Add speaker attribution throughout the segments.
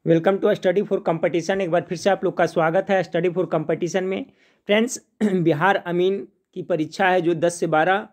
Speaker 1: Welcome to study for competition. एक बार फिर से आप लोग का स्वागत है स्टडी फॉर कंपटीशन में। फ्रेंड्स, बिहार अमीन की परीक्षा है जो 10 से 12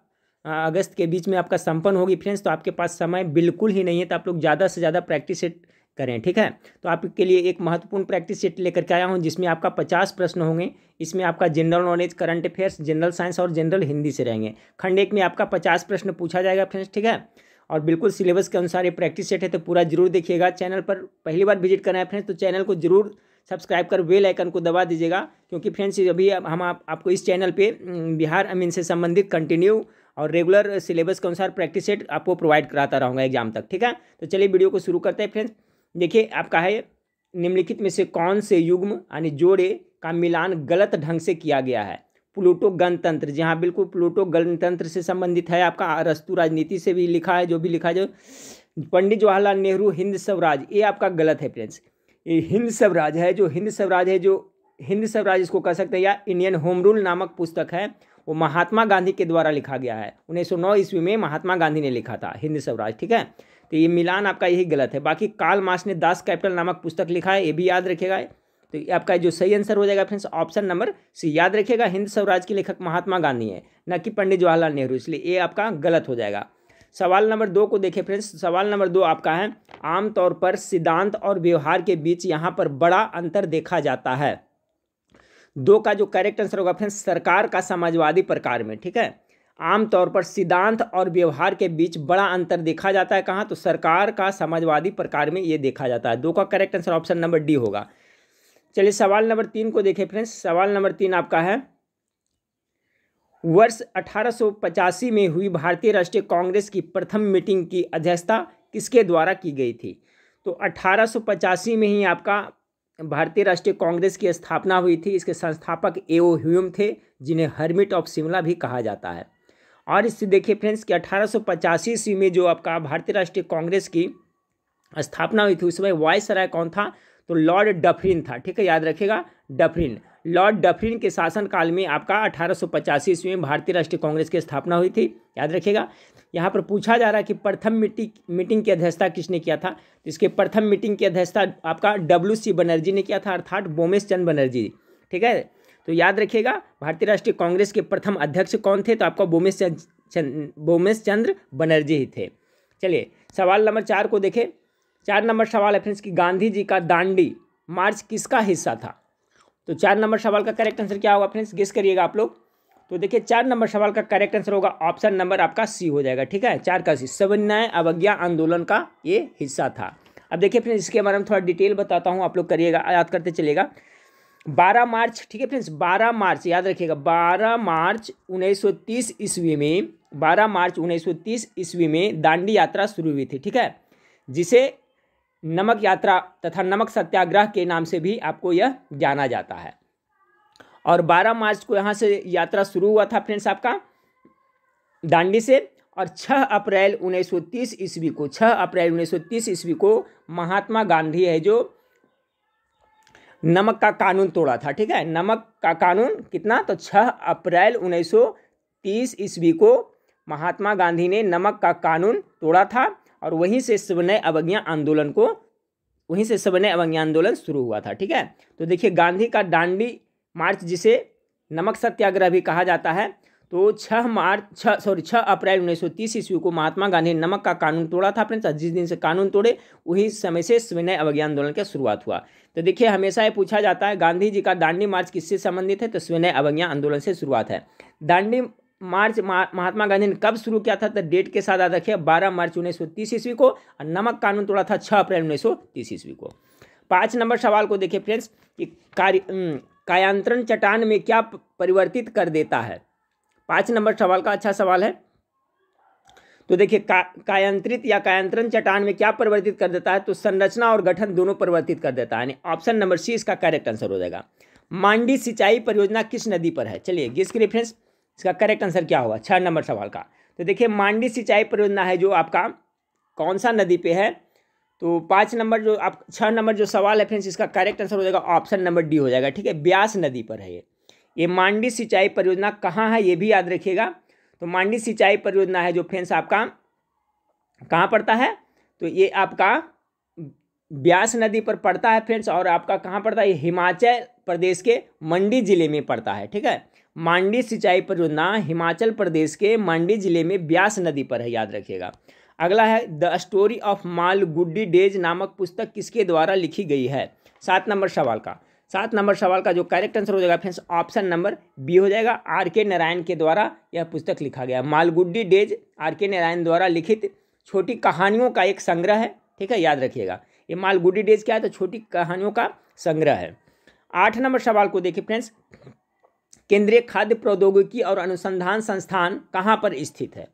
Speaker 1: अगस्त के बीच में आपका संपन्न होगी। फ्रेंड्स, तो आपके पास समय बिल्कुल ही नहीं है, तो आप लोग ज़्यादा से ज़्यादा प्रैक्टिस सेट करें, ठीक है। तो आपके लिए एक महत्वपूर्ण प्रैक्टिस सेट लेकर के आया हूँ जिसमें आपका 50 प्रश्न होंगे। इसमें आपका general knowledge, current affairs, general science और जनरल हिंदी से रहेंगे। खंड एक में आपका 50 प्रश्न पूछा जाएगा फ्रेंड्स, ठीक है। और बिल्कुल सिलेबस के अनुसार ये प्रैक्टिस सेट है, तो पूरा जरूर देखिएगा। चैनल पर पहली बार विजिट करना है फ्रेंड्स, तो चैनल को जरूर सब्सक्राइब कर बेल आइकन को दबा दीजिएगा, क्योंकि फ्रेंड्स अभी हम आपको इस चैनल पे बिहार अमीन से संबंधित कंटिन्यू और रेगुलर सिलेबस के अनुसार प्रैक्टिस सेट आपको प्रोवाइड कराता रहूँगा एग्जाम तक, ठीक है। तो चलिए वीडियो को शुरू करते हैं फ्रेंड्स। देखिए, आपका है निम्नलिखित में से कौन से युग्म यानी जोड़े का मिलान गलत ढंग से किया गया है। प्लूटो गणतंत्र, जी हाँ बिल्कुल, प्लूटो गणतंत्र से संबंधित है। आपका अरस्तु राजनीति से भी लिखा है, जो भी लिखा है, जो पंडित जवाहरलाल नेहरू हिंद स्वराज, ये आपका गलत है फ्रेंड्स। ये हिंद स्वराज है, जो हिंद स्वराज है, जो हिंद स्वराज इसको कह सकते हैं, या इंडियन होम रूल नामक पुस्तक है, वो महात्मा गांधी के द्वारा लिखा गया है। 1909 ईस्वी में महात्मा गांधी ने लिखा था हिंद स्वराज, ठीक है। तो ये मिलान आपका यही गलत है। बाकी कार्ल मार्क्स ने दास कैपिटल नामक पुस्तक लिखा है, ये भी याद रखिएगा। तो आपका जो सही आंसर हो जाएगा फ्रेंड्स ऑप्शन नंबर सी। याद रखिएगा, हिंद स्वराज के लेखक महात्मा गांधी है, न कि पंडित जवाहरलाल नेहरू, इसलिए ये आपका गलत हो जाएगा। सवाल नंबर 2 को देखें फ्रेंड्स। सवाल नंबर 2 आपका है, आमतौर पर सिद्धांत और व्यवहार के बीच यहाँ पर बड़ा अंतर देखा जाता है। 2 का जो करेक्ट आंसर होगा फ्रेंड्स, सरकार का समाजवादी प्रकार में, ठीक है। आमतौर पर सिद्धांत और व्यवहार के बीच बड़ा अंतर देखा जाता है, कहाँ? तो सरकार का समाजवादी प्रकार में ये देखा जाता है। 2 का correct answer option number D होगा। चलिए सवाल नंबर 3 को देखें फ्रेंड्स। सवाल नंबर 3 आपका है, वर्ष 1885 में हुई भारतीय राष्ट्रीय कांग्रेस की प्रथम मीटिंग की अध्यक्षता किसके द्वारा की गई थी? तो 1885 में ही आपका भारतीय राष्ट्रीय कांग्रेस की स्थापना हुई थी। इसके संस्थापक ए.ओ. ह्यूम थे, जिन्हें हर्मिट ऑफ शिमला भी कहा जाता है। और इससे देखिए फ्रेंड्स कि 1885 ईस्वी में जो आपका भारतीय राष्ट्रीय कांग्रेस की स्थापना हुई थी, उस समय वायसराय कौन था? तो लॉर्ड डफरिन था, ठीक है, याद रखिएगा, डफरिन। लॉर्ड डफरिन के शासनकाल में आपका 1885 ईस्वी में भारतीय राष्ट्रीय कांग्रेस की स्थापना हुई थी, याद रखिएगा। यहाँ पर पूछा जा रहा है कि प्रथम मीटिंग की अध्यक्षता किसने किया था? तो इसके प्रथम मीटिंग की अध्यक्षता आपका W.C. बनर्जी ने किया था, अर्थात बोमेश चंद्र बनर्जी, ठीक है। तो याद रखिएगा, भारतीय राष्ट्रीय कांग्रेस के प्रथम अध्यक्ष कौन थे? तो आपका बोमेश चंद्र बनर्जी ही थे। चलिए सवाल नंबर 4 को देखें। 4 नंबर सवाल है फ्रेंड्स कि गांधी जी का दांडी मार्च किसका हिस्सा था? तो 4 नंबर सवाल का करेक्ट आंसर क्या होगा फ्रेंड्स, गेस करिएगा आप लोग। तो देखिए 4 नंबर सवाल का करेक्ट आंसर होगा ऑप्शन नंबर आपका सी हो जाएगा, ठीक है। 4 का सी, सविनय अवज्ञा आंदोलन का ये हिस्सा था। अब देखिए फ्रेंड्स, इसके बारे में थोड़ा डिटेल बताता हूँ, आप लोग करिएगा, याद करते चलिएगा। 12 मार्च, ठीक है फ्रेंड्स, 12 मार्च याद रखिएगा, 12 मार्च 1930 ईस्वी में, 12 मार्च 1930 ईस्वी में दांडी यात्रा शुरू हुई थी, ठीक है, जिसे नमक यात्रा तथा नमक सत्याग्रह के नाम से भी आपको यह जाना जाता है। और 12 मार्च को यहाँ से यात्रा शुरू हुआ था फ्रेंड्स आपका दांडी से, और 6 अप्रैल 1930 ईस्वी को, 6 अप्रैल 1930 ईस्वी को महात्मा गांधी है जो नमक का कानून तोड़ा था, ठीक है। नमक का कानून कितना? तो 6 अप्रैल 1930 ईस्वी को महात्मा गांधी ने नमक का कानून तोड़ा था, और वहीं से सविनय अवज्ञा आंदोलन शुरू हुआ था, ठीक है। तो देखिए, गांधी का दांडी मार्च, जिसे नमक सत्याग्रह भी कहा जाता है, तो 6 अप्रैल 1930 ईस्वी को महात्मा गांधी ने नमक का कानून तोड़ा था फ्रेंड्स। जिस दिन से कानून तोड़े वही समय से सविनय अवज्ञा आंदोलन की शुरुआत हुआ। तो देखिए, हमेशा ये पूछा जाता है गांधी जी का दांडी मार्च किससे संबंधित है? तो सविनय अवज्ञा आंदोलन से शुरुआत है। दांडी मार्च महात्मा गांधी ने कब शुरू किया था? तो डेट के साथ याद रखिए, 12 मार्च 1930 ईस्वी को, और नमक कानून तोड़ा था 6 अप्रैल 1930 ईस्वी को। 5 नंबर सवाल को देखिए फ्रेंड्स कि कायांतरण चट्टान में क्या परिवर्तित कर देता है? 5 नंबर सवाल का अच्छा सवाल है। तो देखिए, कायांतरित या कायांतरण चट्टान में क्या परिवर्तित कर देता है? तो संरचना और गठन दोनों परिवर्तित कर देता है, यानी ऑप्शन नंबर सी इसका करेक्ट आंसर हो जाएगा। मांडी सिंचाई परियोजना किस नदी पर है? चलिए गेस करिए फ्रेंड्स, इसका करेक्ट आंसर क्या होगा 6 नंबर सवाल का। तो देखिए, मांडी सिंचाई परियोजना है जो आपका कौन सा नदी पे है? तो 5 नंबर जो 6 नंबर जो सवाल है फ्रेंड्स, इसका करेक्ट आंसर हो जाएगा ऑप्शन नंबर डी हो जाएगा, ठीक है। ब्यास नदी पर है ये मांडी सिंचाई परियोजना कहाँ है ये भी याद रखिएगा। तो मांडी सिंचाई परियोजना है जो फ्रेंड्स आपका कहाँ पड़ता है? तो ये आपका ब्यास नदी पर पड़ता है फ्रेंड्स, और आपका कहाँ पड़ता है, हिमाचल प्रदेश के मंडी जिले में पड़ता है। ठीक है, मांडी सिंचाई परियोजना हिमाचल प्रदेश के मंडी जिले में ब्यास नदी पर है, याद रखिएगा। अगला है the story of Malgudi days नामक पुस्तक किसके द्वारा लिखी गई है। 7 नंबर सवाल का जो करेक्ट आंसर हो जाएगा फ्रेंड्स ऑप्शन नंबर बी हो जाएगा। R.K. नारायण के द्वारा यह पुस्तक लिखा गया। Malgudi days R.K. नारायण द्वारा लिखित छोटी कहानियों का एक संग्रह है। ठीक है, याद रखिएगा। ये मालगुडी डेज क्या है, तो छोटी कहानियों का संग्रह है। 8 नंबर सवाल को देखिए फ्रेंड्स, केंद्रीय खाद्य प्रौद्योगिकी और अनुसंधान संस्थान कहाँ पर स्थित है।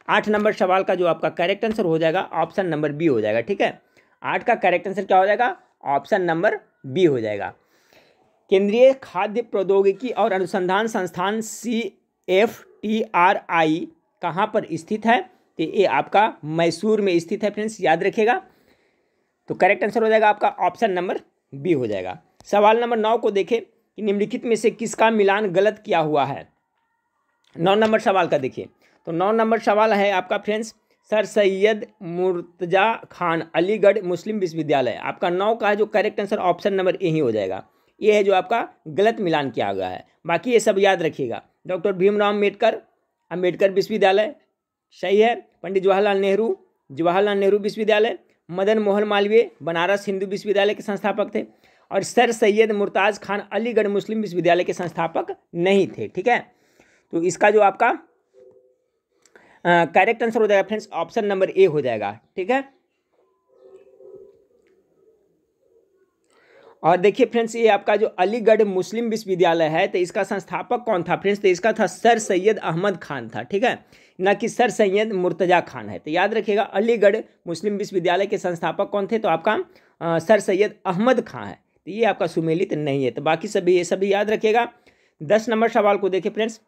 Speaker 1: 8 नंबर सवाल का जो आपका करेक्ट आंसर हो जाएगा ऑप्शन नंबर बी हो जाएगा। ठीक है, 8 का करेक्ट आंसर क्या हो जाएगा, ऑप्शन नंबर बी हो जाएगा। केंद्रीय खाद्य प्रौद्योगिकी और अनुसंधान संस्थान CFTRI कहाँ पर स्थित है, तो ये आपका मैसूर में स्थित है फ्रेंड्स, याद रखिएगा। तो करेक्ट आंसर हो जाएगा आपका ऑप्शन नंबर बी हो जाएगा। सवाल नंबर 9 को देखें कि निम्नलिखित में से किसका मिलान गलत किया हुआ है। 9 नंबर सवाल का देखिए, तो 9 नंबर सवाल है आपका फ्रेंड्स सर सैयद मुर्तजा खान अलीगढ़ मुस्लिम विश्वविद्यालय। आपका 9 का जो correct answer option number A ही हो जाएगा। ये है जो आपका गलत मिलान किया गया है, बाकी ये सब याद रखिएगा। डॉक्टर भीमराव अम्बेडकर विश्वविद्यालय सही है। पंडित जवाहरलाल नेहरू विश्वविद्यालय। मदन मोहन मालवीय बनारस हिंदू विश्वविद्यालय के संस्थापक थे। और सर सैयद मुर्ताज खान अलीगढ़ मुस्लिम विश्वविद्यालय के संस्थापक नहीं थे। ठीक है, तो इसका जो आपका करेक्ट आंसर हो जाएगा फ्रेंड्स ऑप्शन नंबर ए हो जाएगा। ठीक है, और देखिए फ्रेंड्स ये आपका जो अलीगढ़ मुस्लिम विश्वविद्यालय है, तो इसका संस्थापक कौन था फ्रेंड्स, तो इसका था सर सैयद अहमद खान था। ठीक है, ना कि सर सैयद मुर्तजा खान है। तो याद रखिएगा अलीगढ़ मुस्लिम विश्वविद्यालय के संस्थापक कौन थे, तो आपका सर सैयद अहमद खान है। तो ये आपका सुमेलित नहीं है, तो बाकी सभी ये सभी याद रखिएगा। 10 नंबर सवाल को देखिए फ्रेंड्स,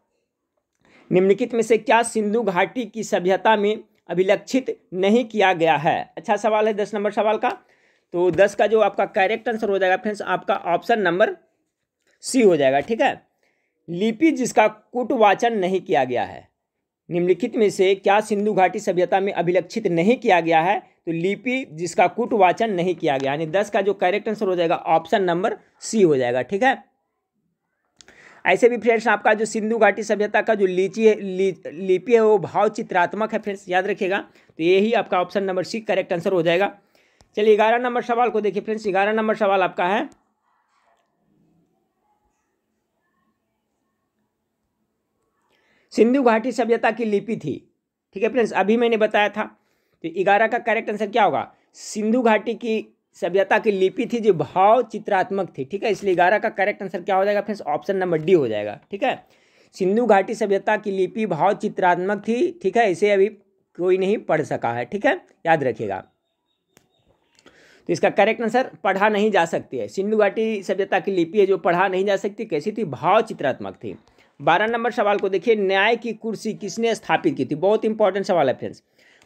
Speaker 1: निम्नलिखित में से क्या सिंधु घाटी की सभ्यता में अभिलक्षित नहीं किया गया है। अच्छा सवाल है 10 नंबर सवाल का। तो 10 का जो आपका करेक्ट आंसर हो जाएगा फ्रेंड्स आपका ऑप्शन नंबर सी हो जाएगा। ठीक है, लिपि जिसका कूटवाचन नहीं किया गया है। निम्नलिखित में से क्या सिंधु घाटी सभ्यता में अभिलक्षित नहीं किया गया है, तो लिपि जिसका कूटवाचन नहीं किया गया, यानी 10 का जो करेक्ट आंसर हो जाएगा ऑप्शन नंबर सी हो जाएगा। ठीक है, ऐसे भी फ्रेंड्स आपका जो सिंधु घाटी सभ्यता का जो लिपि है वो भाव चित्रात्मक है फ्रेंड्स, याद रखिएगा। तो यही आपका option number C correct answer हो जाएगा। चलिए 11 नंबर सवाल को देखिए फ्रेंड्स, 11 नंबर सवाल आपका है सिंधु घाटी सभ्यता की लिपि थी। ठीक है फ्रेंड्स, अभी मैंने बताया था। तो 11 का करेक्ट आंसर क्या होगा, सिंधु घाटी की सभ्यता की लिपि थी जो भाव चित्रात्मक थी। ठीक है, इसलिए 11 का करेक्ट आंसर क्या हो जाएगा फ्रेंड्स ऑप्शन नंबर डी हो जाएगा। ठीक है, सिंधु घाटी सभ्यता की लिपि भाव चित्रात्मक थी। ठीक है, इसे अभी कोई नहीं पढ़ सका है। ठीक है, याद रखिएगा। तो इसका करेक्ट आंसर पढ़ा नहीं जा सकती है। सिंधु घाटी सभ्यता की लिपि है जो पढ़ा नहीं जा सकती, कैसी थी, भाव चित्रात्मक थी। 12 नंबर सवाल को देखिए, न्याय की कुर्सी किसने स्थापित की थी। बहुत इंपॉर्टेंट सवाल है फ्रेंड्स।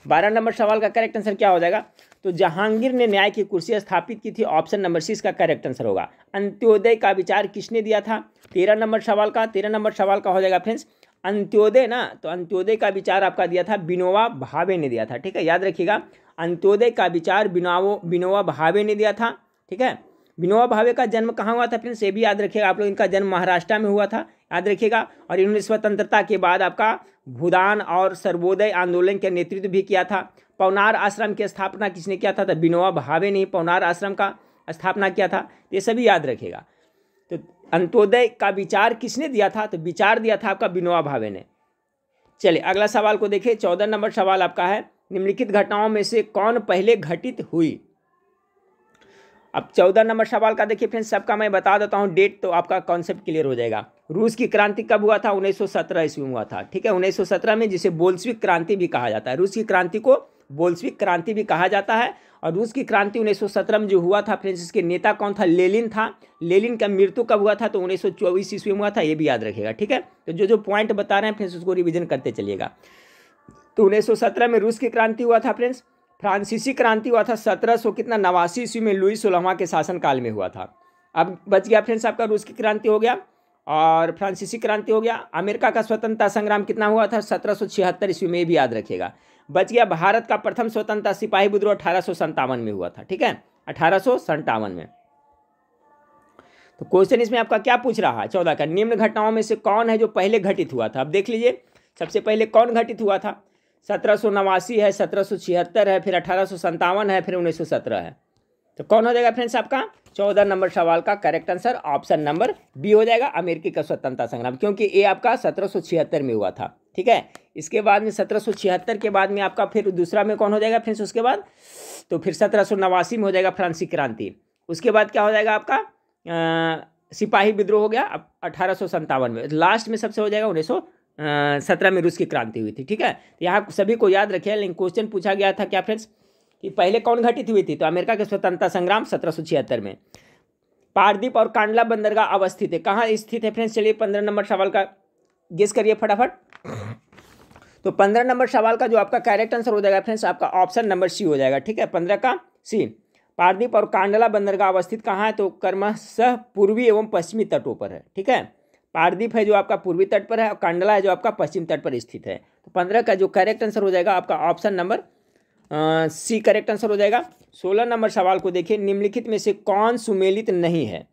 Speaker 1: 12 नंबर सवाल का करेक्ट आंसर क्या हो जाएगा, तो जहांगीर ने न्याय की कुर्सी स्थापित की थी, ऑप्शन नंबर सी इसका करेक्ट आंसर होगा। अंत्योदय का विचार किसने दिया था। 13 नंबर सवाल का हो जाएगा फ्रेंड्स अंत्योदय ना, तो अंत्योदय का विचार आपका दिया था विनोबा भावे ने दिया था। ठीक है, याद रखिएगा अंत्योदय का विचार विनोबा भावे ने दिया था। ठीक है, विनोबा भावे का जन्म कहाँ हुआ था फ्रेंड्स, ये भी याद रखिएगा आप लोग, इनका जन्म महाराष्ट्र में हुआ था, याद रखिएगा। और इन्होंने स्वतंत्रता के बाद आपका भूदान और सर्वोदय आंदोलन का नेतृत्व भी किया था। पवनार आश्रम की स्थापना किसने किया था, तो विनोबा भावे ने पवनार आश्रम का स्थापना किया था। ये सभी याद रखिएगा। तो अंत्योदय का विचार किसने दिया था, तो विचार दिया था आपका विनोबा भावे ने। चलिए अगला सवाल को देखिए, 14 नंबर सवाल आपका है, निम्नलिखित घटनाओं में से कौन पहले घटित हुई। अब 14 नंबर सवाल का देखिए फ्रेंड्स, सबका मैं बता देता हूं डेट, तो आपका कॉन्सेप्ट क्लियर हो जाएगा। रूस की क्रांति कब हुआ था, 1917 ईस्वी में हुआ था। ठीक है, 1917 में, जिसे बोल्शेविक क्रांति भी कहा जाता है। रूस की क्रांति को बोल्शेविक क्रांति भी कहा जाता है। और रूस की क्रांति 1917 में जो हुआ था फ्रेंड्स, इसके नेता कौन था, लेनिन था। लेनिन का मृत्यु कब हुआ था, तो 1924 ईस्वी में हुआ था, ये भी याद रखिएगा। ठीक है, तो जो पॉइंट बता रहे हैं फ्रेंड्स उसको रिविजन करते चलिएगा। तो 1917 में रूस की क्रांति हुआ था फ्रेंड्स। फ्रांसीसी क्रांति हुआ था 1789 ईस्वी में लुई 16वां के शासनकाल में हुआ था। अब बच गया फ्रेंड्स आपका रूस की क्रांति हो गया और फ्रांसीसी क्रांति हो गया। अमेरिका का स्वतंत्रता संग्राम कितना हुआ था, 1776 ईस्वी में, भी याद रखिएगा। बच गया भारत का प्रथम स्वतंत्रता सिपाही विद्रोह 1857 में हुआ था। ठीक है, 1857 में। तो क्वेश्चन इसमें आपका क्या पूछ रहा है 14 का, निम्न घटनाओं में से कौन है जो पहले घटित हुआ था। अब देख लीजिए सबसे पहले कौन घटित हुआ था, 1789 है, 1776 है, फिर 1857 है, फिर 1917 है। तो कौन हो जाएगा फ्रेंड्स आपका 14 नंबर सवाल का correct answer option number B हो जाएगा, अमेरिकी का स्वतंत्रता संग्राम, क्योंकि ये आपका 1776 में हुआ था। ठीक है, इसके बाद में 1776 के बाद में आपका फिर दूसरा में कौन हो जाएगा फ्रेंड्स उसके बाद, तो फिर 1789 में हो जाएगा फ्रांसीसी क्रांति। उसके बाद क्या हो जाएगा आपका सिपाही विद्रोह हो गया 1857 में। लास्ट में सबसे हो जाएगा 1917 में रूस की क्रांति हुई थी। ठीक है, यहाँ सभी को याद रखिए, लेकिन क्वेश्चन पूछा गया था क्या फ्रेंड्स कि पहले कौन घटित हुई थी, तो अमेरिका के स्वतंत्रता संग्राम 1776 में। पारदीप और कांडला बंदरगाह अवस्थित है, कहाँ स्थित है फ्रेंड्स, चलिए 15 नंबर सवाल का गेस करिए फटाफट। तो 15 नंबर सवाल का जो आपका करेक्ट आंसर हो जाएगा फ्रेंड्स आपका ऑप्शन नंबर सी हो जाएगा। ठीक है, 15 का सी। पारदीप और कांडला बंदरगाह अवस्थित कहाँ है, तो क्रमशः पूर्वी एवं पश्चिमी तटों पर है। ठीक है, पारदीप है जो आपका पूर्वी तट पर है और कांडला है जो आपका पश्चिम तट पर स्थित है। तो 15 का जो करेक्ट आंसर हो जाएगा आपका option number C correct answer हो जाएगा। 16 नंबर सवाल को देखिए, निम्नलिखित में से कौन सुमेलित नहीं है,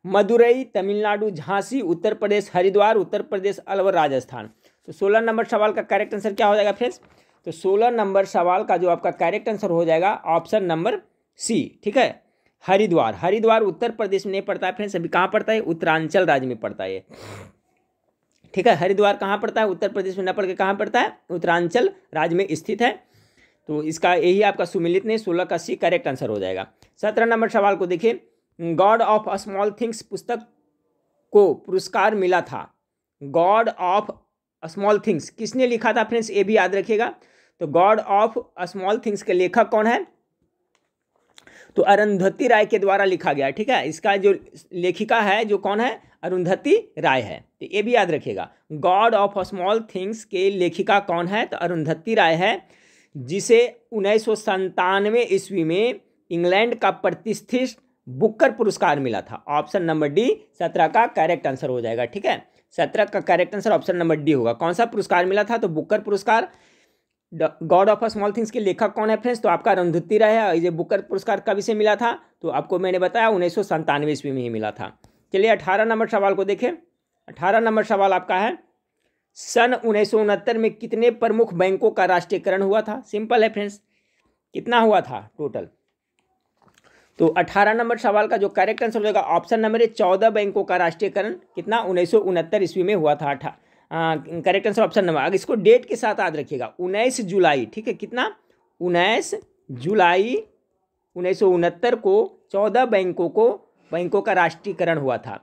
Speaker 1: मदुरई तमिलनाडु, झांसी उत्तर प्रदेश, हरिद्वार उत्तर प्रदेश, अलवर राजस्थान। तो 16 नंबर सवाल का करेक्ट आंसर क्या हो जाएगा फ्रेंड्स, तो 16 नंबर सवाल का जो आपका करेक्ट आंसर हो जाएगा ऑप्शन नंबर सी। ठीक है, हरिद्वार, हरिद्वार उत्तर प्रदेश में नहीं पड़ता है फ्रेंड्स, अभी कहाँ पड़ता है, उत्तरांचल राज्य में पड़ता है। ठीक है, हरिद्वार कहाँ पड़ता है, उत्तर प्रदेश में न पड़ के कहाँ पड़ता है, उत्तरांचल राज्य में स्थित है। तो इसका यही आपका सुमिलित नहीं, 16 का सी करेक्ट आंसर हो जाएगा। 17 नंबर सवाल को देखिए, गॉड ऑफ स्मॉल थिंग्स पुस्तक को पुरस्कार मिला था, गॉड ऑफ स्मॉल थिंग्स किसने लिखा था फ्रेंड्स, ये भी याद रखिएगा। तो गॉड ऑफ स्मॉल थिंग्स के लेखक कौन है, तो अरुंधति राय के द्वारा लिखा गया। ठीक है, इसका जो लेखिका है जो कौन है, अरुंधति राय है। तो ये भी याद रखिएगा, गॉड ऑफ स्मॉल थिंग्स के लेखिका कौन है, तो अरुंधति राय है, जिसे 1997 ईस्वी में इंग्लैंड का प्रतिष्ठित बुकर पुरस्कार मिला था। ऑप्शन नंबर डी 17 का करेक्ट आंसर हो जाएगा। ठीक है, 17 का correct answer option number D होगा। कौन सा पुरस्कार मिला था, तो बुकर पुरस्कार। गॉड ऑफ स्मॉल थिंग्स के लेखक कौन है फ्रेंड्स, तो आपका अरुंधति राय है। ये बुकर पुरस्कार कब से मिला था, तो आपको मैंने बताया 1997 ईस्वी में ही मिला था। चलिए 18 नंबर सवाल को देखें। 18 नंबर सवाल आपका है, सन 1969 में कितने प्रमुख बैंकों का राष्ट्रीयकरण हुआ था। सिंपल है फ्रेंड्स, कितना हुआ था टोटल, तो 18 नंबर सवाल का जो करेक्ट आंसर हो जाएगा ऑप्शन नंबर ए 14 बैंकों का राष्ट्रीयकरण कितना 1969 ईस्वी में हुआ था। करेक्ट आंसर ऑप्शन नंबर, अगर इसको डेट के साथ याद रखिएगा 19 जुलाई। ठीक है, कितना 19 जुलाई 1969 को 14 बैंकों का राष्ट्रीयकरण हुआ था।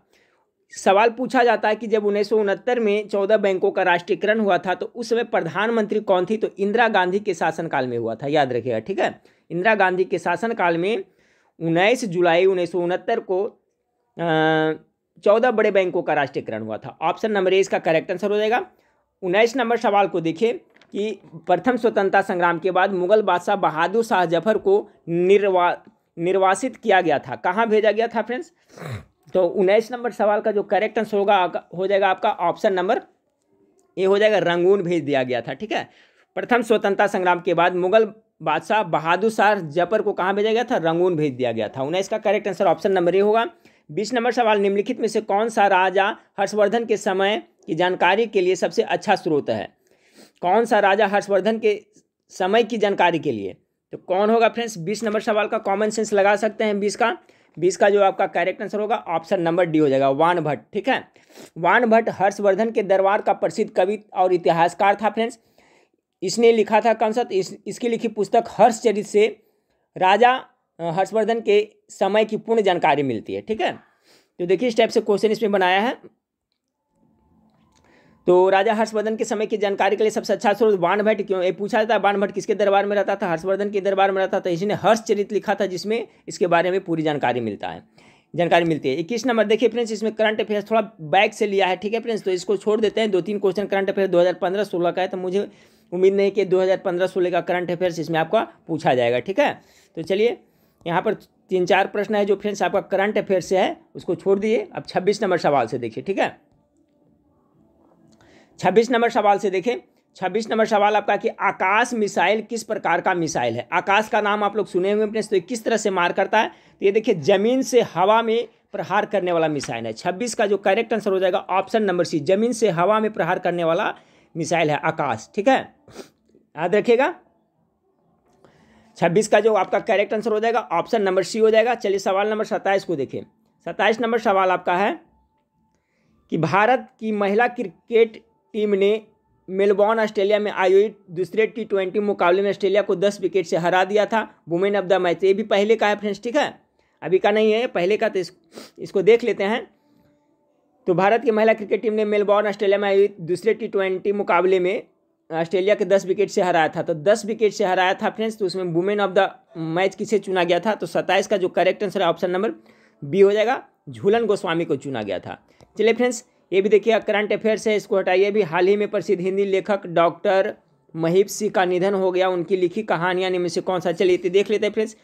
Speaker 1: सवाल पूछा जाता है कि जब 1969 में 14 बैंकों का राष्ट्रीयकरण हुआ था तो उस समय प्रधानमंत्री कौन थी, तो इंदिरा गांधी के शासनकाल में हुआ था, याद रखिएगा। ठीक है, इंदिरा गांधी के शासनकाल में 19 जुलाई 1969 को 14 बड़े बैंकों का राष्ट्रीयकरण हुआ था। ऑप्शन नंबर ए इसका करेक्ट आंसर हो जाएगा। 19 नंबर सवाल को देखिए कि प्रथम स्वतंत्रता संग्राम के बाद मुगल बादशाह बहादुर शाह जफर को निर्वासित किया गया था, कहाँ भेजा गया था फ्रेंड्स, तो 19 नंबर सवाल का जो करेक्ट आंसर हो जाएगा आपका ऑप्शन नंबर ए हो जाएगा, रंगून भेज दिया गया था। ठीक है, प्रथम स्वतंत्रता संग्राम के बाद मुगल बादशाह बहादुर शाह जफर को कहाँ भेजा गया था, रंगून भेज दिया गया था। 19 का correct answer option number A होगा। 20 नंबर सवाल, निम्नलिखित में से कौन सा राजा हर्षवर्धन के समय की जानकारी के लिए सबसे अच्छा स्रोत है। कौन सा राजा हर्षवर्धन के समय की जानकारी के लिए, तो कौन होगा फ्रेंड्स। 20 नंबर सवाल का कॉमन सेंस लगा सकते हैं। 20 का जो आपका करेक्ट आंसर होगा ऑप्शन नंबर डी हो जाएगा, वान भट्ट। ठीक है, वान भट्ट हर्षवर्धन के दरबार का प्रसिद्ध कवि और इतिहासकार था फ्रेंड्स। इसने लिखा था कौन सा, इसकी लिखी पुस्तक हर्षचरित से राजा हर्षवर्धन के समय की पूर्ण जानकारी मिलती है। ठीक है, तो देखिए इस टाइप से क्वेश्चन इसमें बनाया है। तो राजा हर्षवर्धन के समय की जानकारी के लिए सबसे अच्छा स्रोत वान भट्ट, क्यों ये पूछा जाता है वान भट्ट किसके दरबार में रहता था, हर्षवर्धन के दरबार में रहता था, इसने हर्षचरित लिखा था जिसमें इसके बारे में पूरी जानकारी मिलती है। 21 नंबर देखिए फ्रेंड्स, इसमें करंट अफेयर्स थोड़ा बैक से लिया है। ठीक है फ्रेंड्स, तो इसको छोड़ देते हैं। 2-3 क्वेश्चन करंट अफेयर 2015-16 का है, तो मुझे उम्मीद नहीं कि 2015-16 का करंट अफेयर्स इसमें आपका पूछा जाएगा। ठीक है, तो चलिए यहाँ पर 3-4 प्रश्न है जो फ्रेंड्स आपका करंट अफेयर से है, उसको छोड़ दिए। अब 26 नंबर सवाल से देखिए। ठीक है, 26 नंबर सवाल से देखें, 26 नंबर सवाल आपका कि आकाश मिसाइल किस प्रकार का मिसाइल है। आकाश का नाम आप लोग सुने होंगे फ्रेंड्स, तो ये किस तरह से मार करता है, तो ये देखिए जमीन से हवा में प्रहार करने वाला मिसाइल है। 26 का जो करेक्ट आंसर हो जाएगा ऑप्शन नंबर सी, जमीन से हवा में प्रहार करने वाला मिसाइल है आकाश। ठीक है, याद रखिएगा। 26 का जो आपका करेक्ट आंसर हो जाएगा ऑप्शन नंबर सी हो जाएगा। चलिए सवाल नंबर 27 को देखें। 27 नंबर सवाल आपका है कि भारत की महिला क्रिकेट टीम ने मेलबॉर्न ऑस्ट्रेलिया में आयोजित दूसरे T20 मुकाबले में ऑस्ट्रेलिया को 10 विकेट से हरा दिया था। वुमेन ऑफ द मैच, ये भी पहले का है फ्रेंड्स। ठीक है, अभी का नहीं है, पहले का। तो इसको देख लेते हैं। तो भारत की महिला क्रिकेट टीम ने मेलबॉर्न ऑस्ट्रेलिया में आयोजित दूसरे T20 मुकाबले में ऑस्ट्रेलिया के 10 विकेट से हराया था। तो 10 विकेट से हराया था फ्रेंड्स, तो उसमें वुमेन ऑफ द मैच किसे चुना गया था, तो 27 का जो करेक्ट आंसर है ऑप्शन नंबर बी हो जाएगा, झूलन गोस्वामी को चुना गया था। चलिए फ्रेंड्स, ये भी देखिए करंट अफेयर्स है, इसको हटाइए भी। हाल ही में प्रसिद्ध हिंदी लेखक डॉक्टर महिप का निधन हो गया। उनकी लिखी कहानियां निम्न में से कौन सा, चलिए तो देख लेते हैं फ्रेंड्स।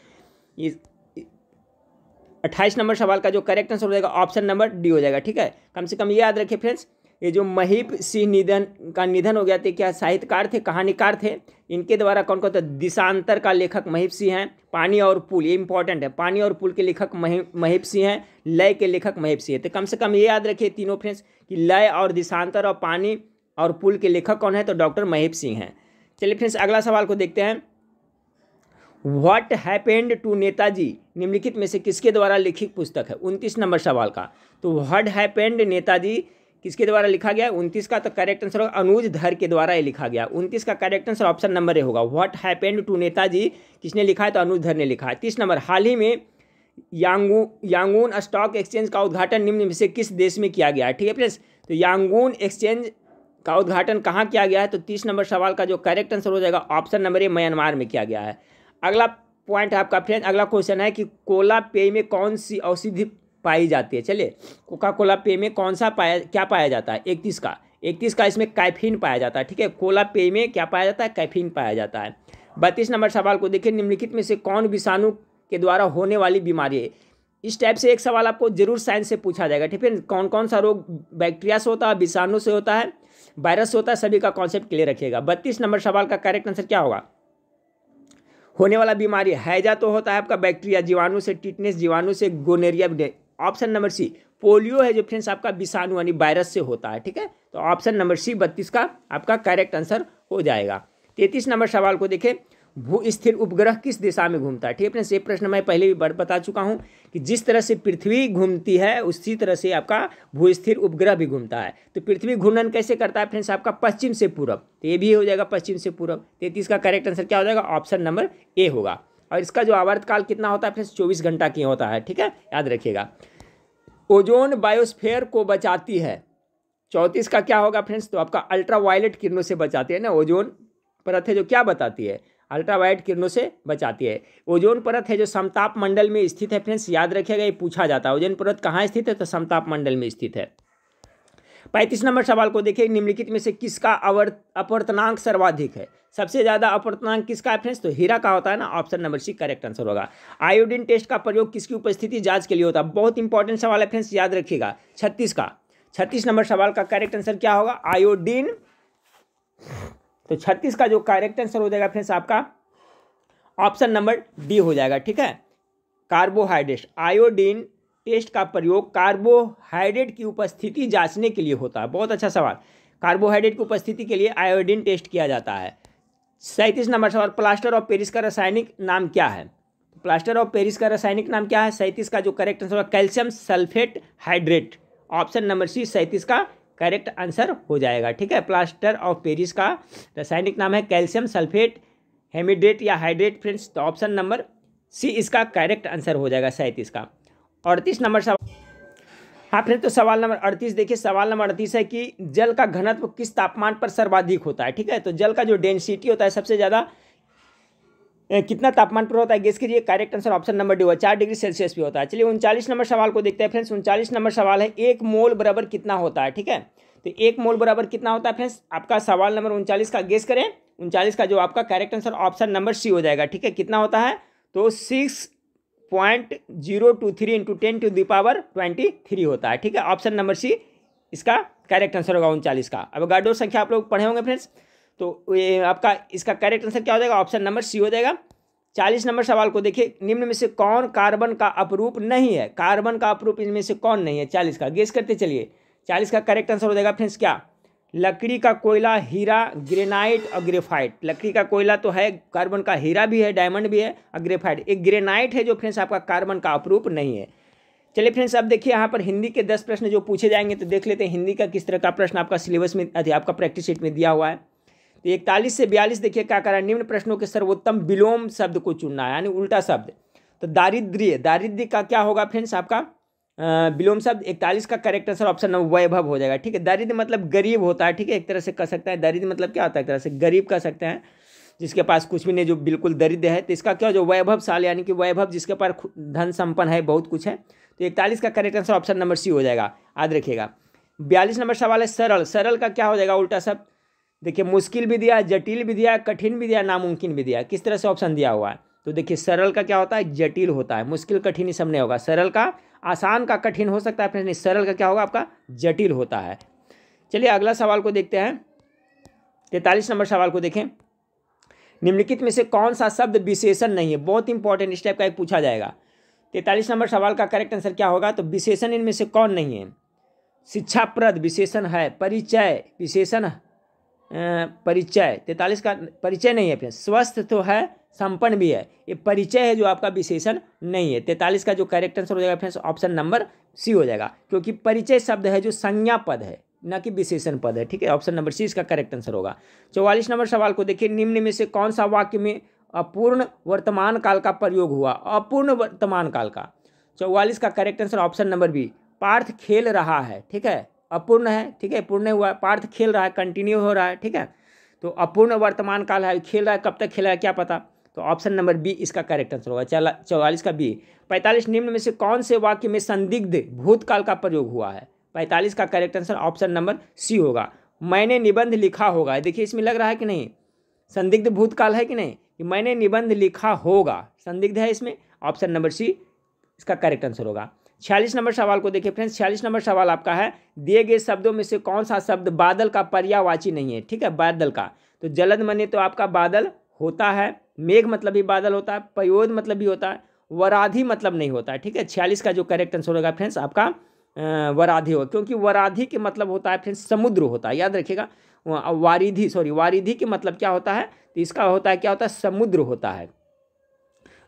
Speaker 1: 28 नंबर सवाल का जो करेक्ट आंसर हो जाएगा ऑप्शन नंबर डी हो जाएगा। ठीक है, कम से कम ये याद रखिए फ्रेंड्स, ये जो महिप सिंह निधन हो गया थे, क्या साहित्यकार थे, कहानीकार थे। इनके द्वारा कौन कौन था, दिशांतर का लेखक महिप सिंह हैं, पानी और पुल, ये इंपॉर्टेंट है, पानी और पुल के लेखक महिप सिंह हैं, लय के लेखक महिप सिंह है। तो कम से कम ये याद रखिए तीनों फ्रेंड्स कि लय और दिशांतर और पानी और पुल के लेखक कौन है, तो डॉक्टर महिप सिंह हैं। चलिए फ्रेंड्स, अगला सवाल को देखते हैं। व्हाट हैपेंड टू नेताजी निम्नलिखित में से किसके द्वारा लिखित पुस्तक है, 29 नंबर सवाल का। तो व्हाट हैपेंड नेताजी किसके द्वारा लिखा गया, 29 का तो करेक्ट आंसर होगा अनुज धर के द्वारा ये लिखा गया। 29 का correct answer option number A होगा। व्हाट हैपेंड टू नेताजी किसने लिखा है, तो अनुज धर ने लिखा है। 30 नंबर, हाल ही में यांगून स्टॉक एक्सचेंज का उद्घाटन निम्न में से किस देश में किया गया है। ठीक है फ्रेंड्स, तो यांगून एक्सचेंज का उद्घाटन कहाँ किया गया है, तो 30 नंबर सवाल का जो करेक्ट आंसर हो जाएगा ऑप्शन नंबर ए, म्यांमार में किया गया है। अगला पॉइंट आपका फ्रेंड, अगला क्वेश्चन है कि कोला पेय में कौन सी औषधि पाई जाती है। चलिए, कोका कोला पेय में कौन सा क्या पाया जाता है, 31 का इसमें कैफीन पाया जाता है। ठीक है, कोला पेय में क्या पाया जाता है, कैफीन पाया जाता है। 32 नंबर सवाल को देखिए, निम्नलिखित में से कौन विषाणु के द्वारा होने वाली बीमारी है। इस टाइप से एक सवाल आपको जरूर साइंस से पूछा जाएगा। ठीक है, कौन कौन सा रोग बैक्टीरिया से होता है, विषाणु से होता है, वायरस से होता है, सभी का कॉन्सेप्ट क्लियर रखिएगा। 32 नंबर सवाल का करेक्ट आंसर क्या होगा, होने वाला बीमारी हैजा तो होता है आपका बैक्टीरिया, जीवाणु से टिटनेस, जीवाणु से gonorrhoea, option number C. Polio है जो फ्रेंड्स आपका विषाणु यानी वायरस से होता है। ठीक है, तो ऑप्शन नंबर सी 32 का आपका करेक्ट आंसर हो जाएगा। 33 नंबर सवाल को देखें, भू स्थिर उपग्रह किस दिशा में घूमता है। ठीक है फ्रेंड्स, ये प्रश्न मैं पहले भी बता चुका हूं कि जिस तरह से पृथ्वी घूमती है उसी तरह से आपका भू स्थिर उपग्रह भी घूमता है। तो पृथ्वी घूर्णन कैसे करता है फ्रेंड्स, आपका पश्चिम से पूरब, तो ये भी हो जाएगा पश्चिम से पूरब। 33 का करेक्ट आंसर क्या हो जाएगा, ऑप्शन नंबर ए होगा। और इसका जो आवर्तकाल कितना होता है फ्रेंड्स, 24 घंटा की होता है। ठीक है, याद रखिएगा। ओजोन बायोस्फीयर को बचाती है, 34 का क्या होगा फ्रेंड्स, तो आपका अल्ट्रावायलेट किरणों से बचाती है ना। ओजोन परत है जो क्या बताती है, अल्ट्रावायलेट किरणों से बचाती है। ओजोन परत है जो समताप मंडल में स्थित है फ्रेंड्स, याद रखिएगा, ये पूछा जाता है। ओजोन परत कहाँ स्थित है, तो समताप मंडल में स्थित है। 35 नंबर सवाल को देखिए, निम्नलिखित में से किसका अपवर्तनांक सर्वाधिक है। सबसे ज्यादा अपवर्तनांक किसका है फ्रेंड्स, तो हीरा का होता है ना, option number C correct answer होगा। आयोडीन टेस्ट का प्रयोग किसकी उपस्थिति जांच के लिए होता है, बहुत इंपॉर्टेंट सवाल है फ्रेंड्स, याद रखिएगा। 36 नंबर सवाल का करेक्ट आंसर क्या होगा, आयोडीन। तो 36 का जो करेक्ट आंसर हो जाएगा फ्रेंड्स आपका ऑप्शन नंबर डी हो जाएगा। ठीक है, कार्बोहाइड्रेट, आयोडीन टेस्ट का प्रयोग कार्बोहाइड्रेट की उपस्थिति जांचने के लिए होता है। बहुत अच्छा सवाल, कार्बोहाइड्रेट की उपस्थिति के लिए आयोडीन टेस्ट किया जाता है। 37 नंबर सवाल, प्लास्टर ऑफ पेरिस का रासायनिक नाम क्या है। प्लास्टर ऑफ पेरिस का रासायनिक नाम क्या है, 37 का जो करेक्ट आंसर होगा calcium sulphate hydrate, option number C 37 का करेक्ट आंसर हो जाएगा। ठीक है, प्लास्टर ऑफ पेरिस का रासायनिक नाम है कैल्शियम सल्फेट हेमिड्रेट या हाइड्रेट फ्रेंड्स, तो ऑप्शन नंबर सी इसका करेक्ट आंसर हो जाएगा 37 का। 38 नंबर सवाल, हाँ फ्रेंड्स, तो सवाल नंबर 38 देखिए, सवाल नंबर 38 है कि जल का घनत्व किस तापमान पर सर्वाधिक होता है। ठीक है, तो जल का जो डेंसिटी होता है सबसे ज़्यादा कितना तापमान पर होता है, गेस कीजिए। Correct answer option number D होगा, 4 डिग्री सेल्सियस भी होता है। चलिए 39 नंबर सवाल को देखते हैं फ्रेंड्स। 39 नंबर सवाल है, 1 मोल बराबर कितना होता है। ठीक है, तो 1 मोल बराबर कितना होता है फ्रेंड्स, आपका सवाल नंबर 39 का गेस करें। 39 का जो आपका correct answer option number C हो जाएगा। ठीक है, कितना होता है, तो 6.023 इंटू 10 टू द पावर 23 होता है। ठीक है, ऑप्शन नंबर सी इसका करेक्ट आंसर होगा 39 का। अब गाडोर संख्या आप लोग पढ़े होंगे फ्रेंड्स, तो ये आपका इसका करेक्ट आंसर क्या हो जाएगा, ऑप्शन नंबर सी हो जाएगा। 40 नंबर सवाल को देखिए, निम्न में से कौन कार्बन का अपरूप नहीं है, कार्बन का अपरूप इनमें से कौन नहीं है, 40 का गेस करते चलिए। 40 का करेक्ट आंसर हो जाएगा फ्रेंड्स क्या, लकड़ी का कोयला, हीरा, ग्रेनाइट और ग्रेफाइट। लकड़ी का कोयला तो है, कार्बन का हीरा भी है, डायमंड भी है और ग्रेफाइट, एक ग्रेनाइट है जो फ्रेंड्स आपका कार्बन का अपरूप नहीं है। चलिए फ्रेंड्स, अब देखिए यहाँ पर हिंदी के 10 प्रश्न जो पूछे जाएंगे, तो देख लेते हैं हिंदी का किस तरह का प्रश्न आपका सिलेबस में आपका प्रैक्टिस शीट में दिया हुआ है। तो 41 से 42 देखिए क्या करा, निम्न प्रश्नों के सर्वोत्तम विलोम शब्द को चुनना है, यानी उल्टा शब्द। तो दारिद्र्य, दारिद्र्य का क्या होगा फ्रेंड्स आपका विलोम शब्द। 41 का करेक्ट आंसर ऑप्शन नंबर वैभव हो जाएगा। ठीक है, दारिद्र्य मतलब गरीब होता है। ठीक है, एक तरह से कह सकते हैं दारिद्र्य मतलब क्या होता है, एक तरह से गरीब कह सकते हैं, जिसके पास कुछ भी नहीं, जो बिल्कुल दरिद्र है। तो इसका क्या, जो वैभवशाली, यानी कि वैभव, जिसके पास धन संपन्न है, बहुत कुछ है। तो 41 का correct answer option number C हो जाएगा, याद रखिएगा। 42 नंबर सवाल है सरल, सरल का क्या हो जाएगा उल्टा शब्द। देखिए मुश्किल भी दिया, जटिल भी दिया, कठिन भी दिया, नामुमकिन भी दिया, किस तरह से ऑप्शन दिया हुआ है। तो देखिए सरल का क्या होता है, जटिल होता है, मुश्किल कठिन सब नहीं होगा। सरल का आसान का कठिन हो सकता है फ्रेंड्स, नहीं, सरल का क्या होगा आपका जटिल होता है। चलिए अगला सवाल को देखते हैं, 43 नंबर सवाल को देखें, निम्नलिखित में से कौन सा शब्द विशेषण नहीं है। बहुत इंपॉर्टेंट, इस टाइप का एक पूछा जाएगा। 43 नंबर सवाल का करेक्ट आंसर क्या होगा, तो विशेषण इनमें से कौन नहीं है। शिक्षाप्रद विशेषण है, परिचय विशेषण, परिचय 43 का परिचय नहीं है फिर, स्वस्थ तो है, संपन्न भी है, ये परिचय है जो आपका विशेषण नहीं है। 43 का जो करेक्ट आंसर हो जाएगा फ्रेंड्स ऑप्शन नंबर सी हो जाएगा, क्योंकि परिचय शब्द है जो संज्ञा पद है, ना कि विशेषण पद है। ठीक है, ऑप्शन नंबर सी इसका करेक्ट आंसर होगा। 44 नंबर सवाल को देखिए, निम्न में से कौन सा वाक्य में अपूर्ण वर्तमान काल का प्रयोग हुआ, अपूर्ण वर्तमान काल का। 44 का correct answer option number B, Parth खेल रहा है। ठीक है, अपूर्ण है, ठीक है, पूर्ण हुआ, पार्थ खेल रहा है, कंटिन्यू हो रहा है। ठीक है, तो अपूर्ण वर्तमान काल है, खेल रहा है, कब तक खेला है क्या पता। तो ऑप्शन नंबर बी इसका करेक्ट आंसर होगा, 44 का बी। 45 निम्न में से कौन से वाक्य में संदिग्ध भूतकाल का प्रयोग हुआ है। 45 का correct answer option number C होगा, मैंने निबंध लिखा होगा। देखिए इसमें लग रहा है कि नहीं, संदिग्ध भूतकाल है कि नहीं, कि मैंने निबंध लिखा होगा, संदिग्ध है इसमें, ऑप्शन नंबर सी इसका करेक्ट आंसर होगा। 46 नंबर सवाल को देखिए फ्रेंड्स, 46 नंबर सवाल आपका है, दिए गए शब्दों में से कौन सा शब्द बादल का पर्यायवाची नहीं है। ठीक है, बादल का, तो जलद मने तो आपका बादल होता है, मेघ मतलब भी बादल होता है, पयोद मतलब भी होता है, वराधि मतलब नहीं होता है। ठीक है, 46 का जो करेक्ट आंसर होगा फ्रेंड्स आपका वराधि होगा, क्योंकि वराधि के मतलब होता है फ्रेंड्स समुद्र होता है, याद रखिएगा। वारिधि, सॉरी, वारिधि के मतलब क्या होता है, तो इसका होता है क्या होता है, समुद्र होता है,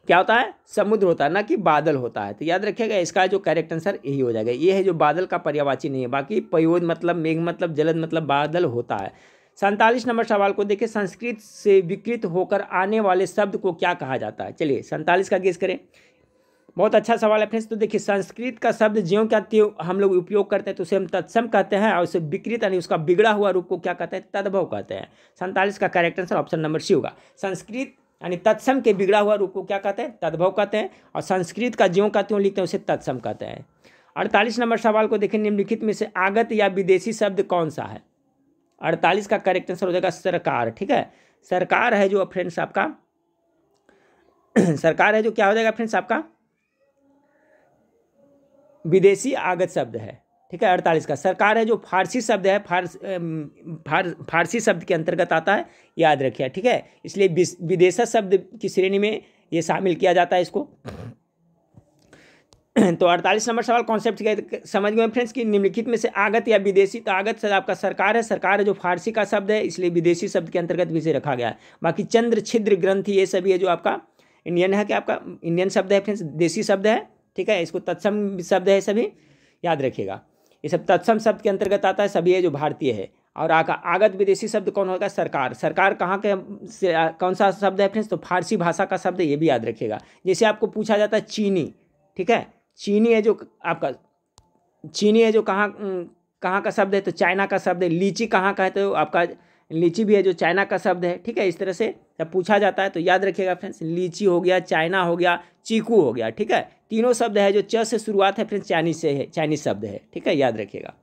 Speaker 1: क्या होता है, समुद्र होता है, ना कि बादल होता है। तो याद रखिएगा इसका जो करेक्ट आंसर यही हो जाएगा, ये है जो बादल का पर्यायवाची नहीं है। बाकी पयोद मतलब, मेघ मतलब, जलद मतलब बादल होता है। 47 नंबर सवाल को देखिए, संस्कृत से विकृत होकर आने वाले शब्द को क्या कहा जाता है। चलिए 47 का गेस करें, बहुत अच्छा सवाल है फ्रेंड्स। तो देखिए संस्कृत का शब्द ज्यों क्या त्यों हम लोग उपयोग करते हैं, तो उसे हम तत्सम कहते हैं, और उसे विकृत यानी उसका बिगड़ा हुआ रूप को क्या कहते हैं, तद्भव कहते हैं। 47 का correct answer option number C होगा, संस्कृत यानी तत्सम के बिगड़ा हुआ रूप को क्या कहते हैं, तद्भव कहते हैं, और संस्कृत का ज्यों का त्यों लिखते हैं उसे तत्सम कहते हैं। 48 नंबर सवाल को देखें, निम्नलिखित में से आगत या विदेशी शब्द कौन सा है। 48 का करेक्ट आंसर हो जाएगा सरकार। ठीक है, सरकार है जो फ्रेंड्स आपका सरकार है जो क्या हो जाएगा फ्रेंड्स आपका विदेशी आगत शब्द है। ठीक है, 48 का सरकार है जो फारसी शब्द है, फारसी शब्द के अंतर्गत आता है, याद रखिए। ठीक है, इसलिए विदेशी शब्द की श्रेणी में ये शामिल किया जाता है इसको। तो 48 नंबर सवाल कॉन्सेप्ट समझ गए फ्रेंड्स कि निम्नलिखित में से आगत या विदेशी, तो आगत से आपका सरकार है, सरकार है जो फारसी का शब्द है, इसलिए विदेशी शब्द के अंतर्गत भी इसे रखा गया है। बाकी चंद्र, छिद्र, ग्रंथि ये सभी है जो आपका इंडियन है, क्या आपका इंडियन शब्द है फ्रेंड्स, देसी शब्द है। ठीक है, इसको तत्सम शब्द है, सभी याद रखिएगा, ये सब तत्सम शब्द के अंतर्गत आता है, सभी है जो भारतीय है। और आगत विदेशी शब्द कौन होगा, सरकार। सरकार कहाँ के कौन सा शब्द है फ्रेंड्स, तो फारसी भाषा का शब्द है, ये भी याद रखिएगा। जैसे आपको पूछा जाता है चीनी, ठीक है, चीनी है जो आपका, चीनी है जो कहाँ का शब्द है, तो चाइना का शब्द है। लीची कहाँ का है, तो आपका लीची भी है जो चाइना का शब्द है। ठीक है, इस तरह से जब पूछा जाता है तो याद रखिएगा फ्रेंड्स, लीची हो गया, चाइना हो गया, चीकू हो गया। ठीक है, तीनों शब्द है जो च से शुरुआत है फ्रेंड्स, चाइनीज से है, चाइनीज शब्द है। ठीक है, याद रखिएगा।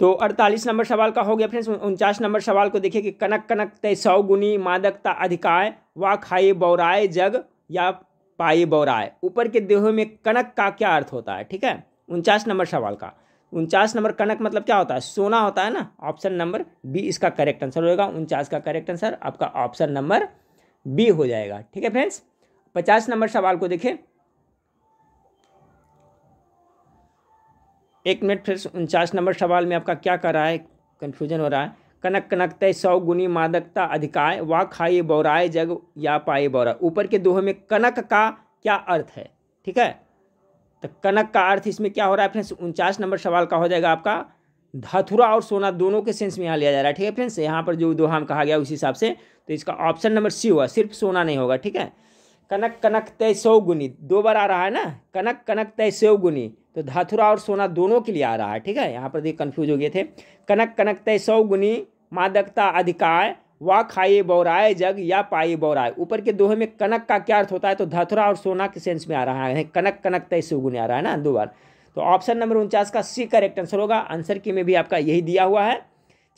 Speaker 1: तो 48 नंबर सवाल का हो गया फ्रेंड्स। 49 नंबर सवाल को देखिए कि कनक कनक तय 100 गुनी मादकता अधिकाय, वा खाए बौराए जग या पाए बौराए। ऊपर के देहों में कनक का क्या अर्थ होता है। ठीक है, 49 नंबर सवाल का, 49 नंबर कनक मतलब क्या होता है, सोना होता है ना। ऑप्शन नंबर बी इसका करेक्ट आंसर होगा। 49 का करेक्ट आंसर आपका ऑप्शन नंबर बी हो जाएगा। ठीक है फ्रेंड्स, 50 नंबर सवाल को देखें। एक मिनट फ्रेंड्स, 49 नंबर सवाल में आपका क्या कर रहा है, कन्फ्यूजन हो रहा है। कनक कनकते 100 गुनी मादकता अधिकाय, वा खाए बौराए जग या पाए बौरा। ऊपर के दोहे में कनक का क्या अर्थ है, ठीक है। तो कनक का अर्थ इसमें क्या हो रहा है फ्रेंड्स, 49 नंबर सवाल का हो जाएगा आपका धतुरा और सोना दोनों के सेंस में यहाँ लिया जा रहा है। ठीक है फ्रेंड्स, यहाँ पर जो दोहा में कहा गया उस हिसाब से तो इसका ऑप्शन नंबर सी हुआ, सिर्फ सोना नहीं होगा। ठीक है, कनक कनक तय 100 गुनी 2 बार आ रहा है ना, कनक कनक तय 100 गुनी, तो धातुरा और सोना दोनों के लिए आ रहा है। ठीक है, यहाँ पर देखिए कन्फ्यूज हो गए थे। कनक कनक तय 100 गुनी मादकता अधिकाय, वा खाए बौराए जग या पाए बौराए। ऊपर के दोहे में कनक का क्या अर्थ होता है, तो धातुरा और सोना के सेंस में आ रहा है। कनक कनक तय 100 गुनी आ रहा है ना 2 बार, तो ऑप्शन नंबर 49 का सी करेक्ट आंसर होगा। आंसर की में भी आपका यही दिया हुआ है।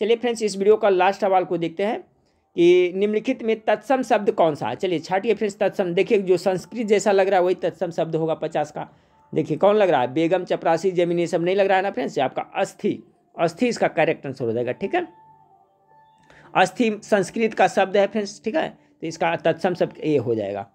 Speaker 1: चलिए फ्रेंड्स, इस वीडियो का लास्ट सवाल को देखते हैं कि निम्नलिखित में तत्सम शब्द कौन सा है। चलिए छाटिए फ्रेंड्स तत्सम, देखिए जो संस्कृत जैसा लग रहा है वही तत्सम शब्द होगा 50 का। देखिए कौन लग रहा है, बेगम, चपरासी, जमीनी, सब नहीं लग रहा है ना फ्रेंड्स। आपका अस्थि, अस्थि इसका करेक्ट आंसर हो जाएगा। ठीक है, अस्थि संस्कृत का शब्द है फ्रेंड्स। ठीक है, तो इसका तत्सम शब्द ये हो जाएगा।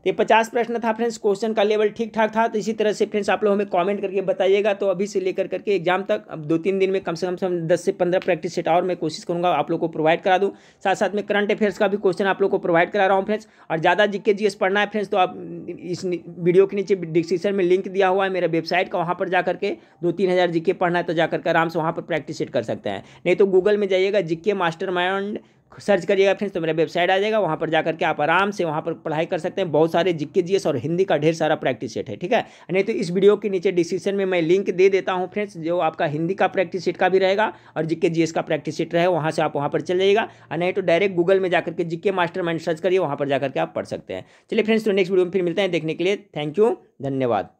Speaker 1: तो ये 50 प्रश्न था फ्रेंड्स, क्वेश्चन का लेवल ठीक ठाक था। तो इसी तरह से फ्रेंड्स आप लोग हमें कमेंट करके बताइएगा। तो अभी से लेकर करके एग्जाम तक अब 2-3 दिन में कम से कम 10 से 15 प्रैक्टिस सेट और मैं कोशिश करूंगा आप लोग को प्रोवाइड करा दूं। साथ साथ में करंट अफेयर्स का भी क्वेश्चन आप लोग को प्रोवाइड करा रहा हूँ फ्रेंड्स। और ज़्यादा जीके जीएस पढ़ना है फ्रेंड्स, तो आप इस वीडियो के नीचे डिस्क्रिप्शन में लिंक दिया हुआ है मेरा वेबसाइट का, वहाँ पर जा करके 2-3 हज़ार जीके पढ़ना है तो जा करके आराम से वहाँ पर प्रैक्टिस सेट कर सकते हैं। नहीं तो गूगल में जाइएगा जीके मास्टरमाइंड सर्च करिएगा फ्रेंड्स, तो मेरा वेबसाइट आ जाएगा। वहाँ पर जाकर के आप आराम से वहाँ पर पढ़ाई कर सकते हैं। बहुत सारे जीके जीएस और हिंदी का ढेर सारा प्रैक्टिस सेट है। ठीक है, नहीं तो इस वीडियो के नीचे डिस्क्रिप्शन में मैं लिंक दे देता हूँ फ्रेंड्स, जो आपका हिंदी का प्रैक्टिस सेट का भी रहेगा और जीके जीएस का प्रैक्टिस सेट रहेगा। वहाँ से आप वहाँ पर चल जाइएगा, और नहीं तो डायरेक्ट गूगल में जाकर के जीके मास्टरमाइंड सर्च करिए, वहाँ पर जाकर के आप पढ़ सकते हैं। चलिए फ्रेंड्स, तो नेक्स्ट वीडियो में फिर मिलते हैं। देखने के लिए थैंक यू, धन्यवाद।